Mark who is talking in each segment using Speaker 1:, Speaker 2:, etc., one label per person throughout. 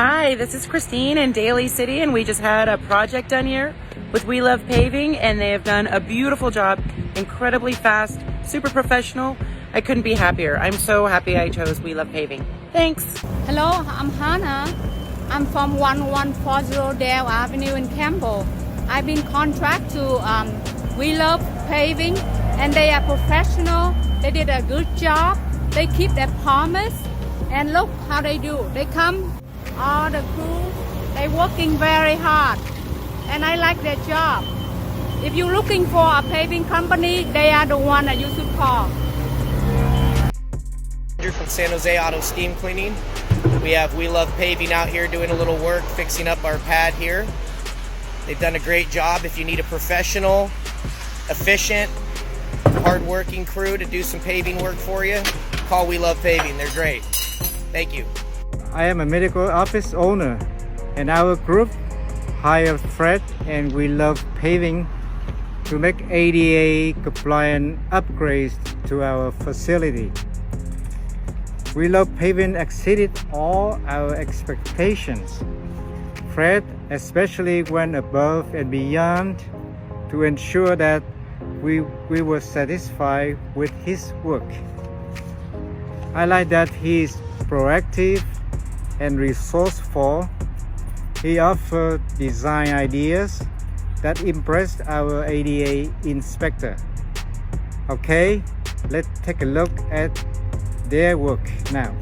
Speaker 1: Hi, this is Christine in Daly City, and we just had a project done here with We Love Paving, and they have done a beautiful job, incredibly fast, super professional. I couldn't be happier. I'm so happy I chose We Love Paving. Thanks.
Speaker 2: Hello, I'm Hannah. I'm from 1140 Dale Avenue in Campbell. I've been contract to We Love Paving, and they are professional. They did a good job. They keep their promise, and look how they do. They come, all the crew, they're working very hard, and I like their job. If you're looking for a paving company, they are the one that you should call.
Speaker 3: From San Jose Auto Steam Cleaning. We have We Love Paving out here doing a little work, fixing up our pad here. They've done a great job. If you need a professional, efficient, hard-working crew to do some paving work for you, call We Love Paving. They're great. Thank you.
Speaker 4: I am a medical office owner, and our group hired Fred and We Love Paving to make ADA compliant upgrades to our facility. We Love Paving exceeded all our expectations. Fred especially went above and beyond to ensure that we were satisfied with his work. I like that he is proactive and resourceful. He offered design ideas that impressed our ADA inspector. Okay, let's take a look at their work now.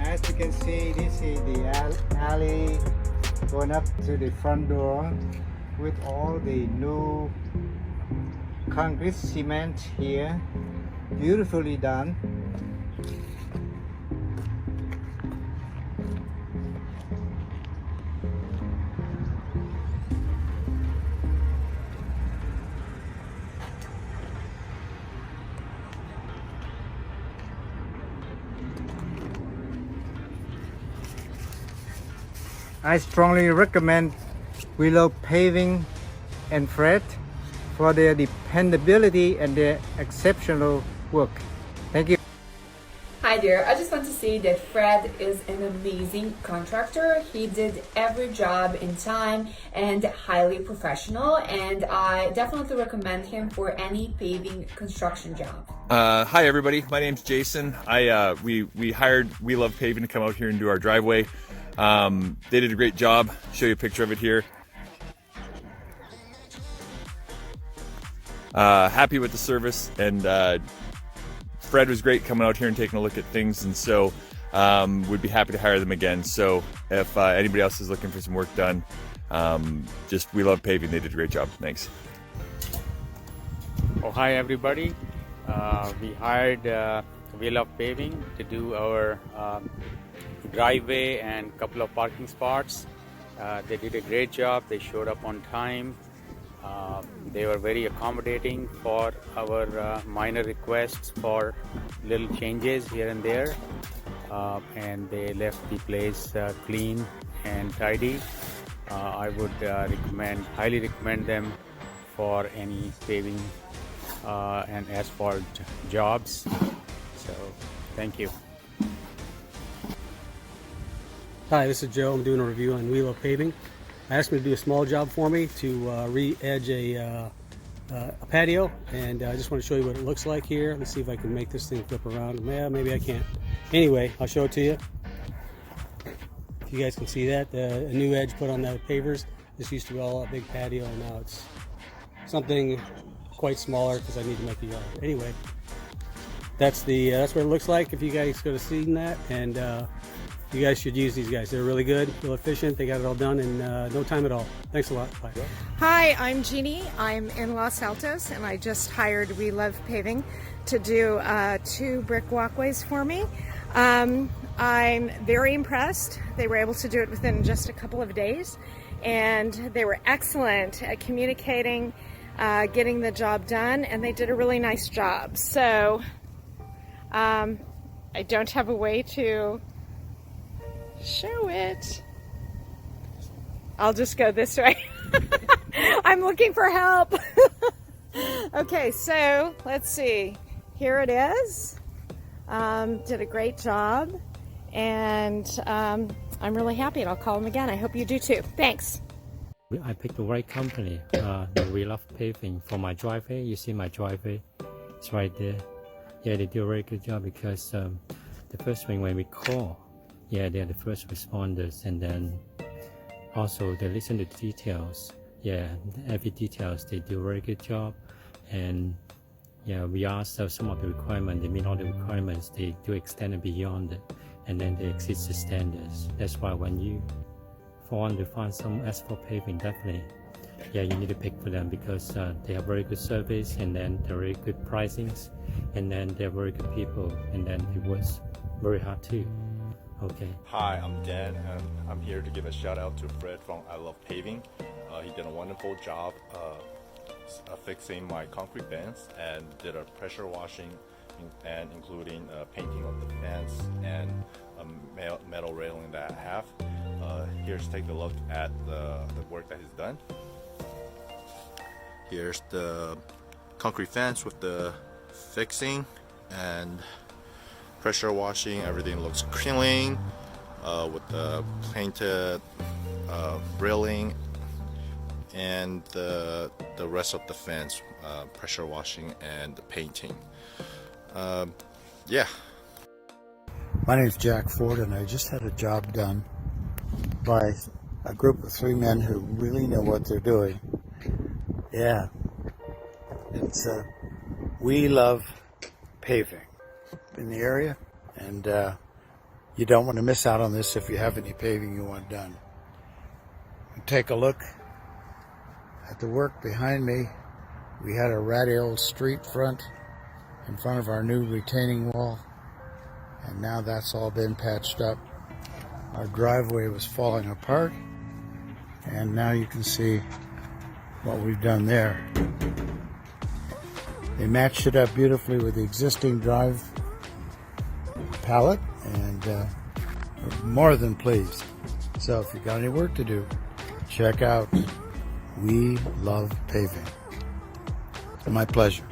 Speaker 4: As you can see, this is the alley going up to the front door with all the new concrete cement here, beautifully done. I strongly recommend We Love Paving and Fred for their dependability and their exceptional work. Thank you.
Speaker 5: Hi there, I just want to say that Fred is an amazing contractor. He did every job in time and highly professional, and I definitely recommend him for any paving construction job.
Speaker 6: Hi everybody, my name's Jason. We hired We Love Paving to come out here and do our driveway. They did a great job. Show you a picture of it here. Happy with the service, and Fred was great coming out here and taking a look at things, and so would be happy to hire them again. So if anybody else is looking for some work done, just We Love Paving. They did a great job. Thanks.
Speaker 7: Oh, hi everybody. We hired We Love Paving to do our driveway and a couple of parking spots. They did a great job. They showed up on time. They were very accommodating for our minor requests for little changes here and there, and they left the place clean and tidy. I would highly recommend them for any paving and asphalt jobs. So thank you.
Speaker 8: Hi, this is Joe. I'm doing a review on We Love Paving. I asked me to do a small job for me to re-edge a patio, and I just want to show you what it looks like here. Let's see if I can make this thing flip around. Yeah, maybe I can't. Anyway, I'll show it to you. If you guys can see that, a new edge put on the pavers. This used to be all a big patio, and now it's something quite smaller because I need to make a yard. Anyway, that's what it looks like. If you guys could have seen that, and you guys should use these guys. They're really good, real efficient. They got it all done in no time at all. Thanks a lot. Bye.
Speaker 9: Hi, I'm Jeannie. I'm in Los Altos, and I just hired We Love Paving to do 2 brick walkways for me. I'm very impressed. They were able to do it within just a couple of days, and they were excellent at communicating, getting the job done, and they did a really nice job. So I don't have a way to show it. I'll just go this way. I'm looking for help. Okay, so let's see. Here it is. did a great job, and I'm really happy, and I'll call them again. I hope you do too. Thanks.
Speaker 10: I picked the right company, We Love Paving, for my driveway. You see my driveway, it's right there. Yeah, they do a very good job because the first thing when we call, yeah, they're the first responders, and then also they listen to the details. Yeah, every details, they do a very good job. And yeah, we ask some of the requirements, they meet all the requirements, they do extend it beyond it, and then they exceed the standards. That's why when you want to find some asphalt paving, definitely, yeah, you need to pick for them because they have very good service, and then they're very good pricings, and then they're very good people, and then it works very hard too. Okay.
Speaker 11: Hi, I'm Dan, and I'm here to give a shout out to Fred from I Love Paving. He did a wonderful job fixing my concrete bends and did a pressure washing and including painting of the fence and a metal railing that I have. Here's take a look at the work that he's done. Here's the concrete fence with the fixing and pressure washing. Everything looks clean with the painted railing and the rest of the fence, pressure washing and the painting. Yeah.
Speaker 12: My name is Jack Ford, and I just had a job done by a group of 3 men who really know what they're doing. Yeah, it's We Love Paving in the area, and you don't want to miss out on this if you have any paving you want done. Take a look at the work behind me. We had a ratty old street front in front of our new retaining wall, and now that's all been patched up. Our driveway was falling apart, and now you can see what we've done there. They matched it up beautifully with the existing drive pallet, and we're more than pleased. So if you got any work to do, check out We Love Paving. My pleasure.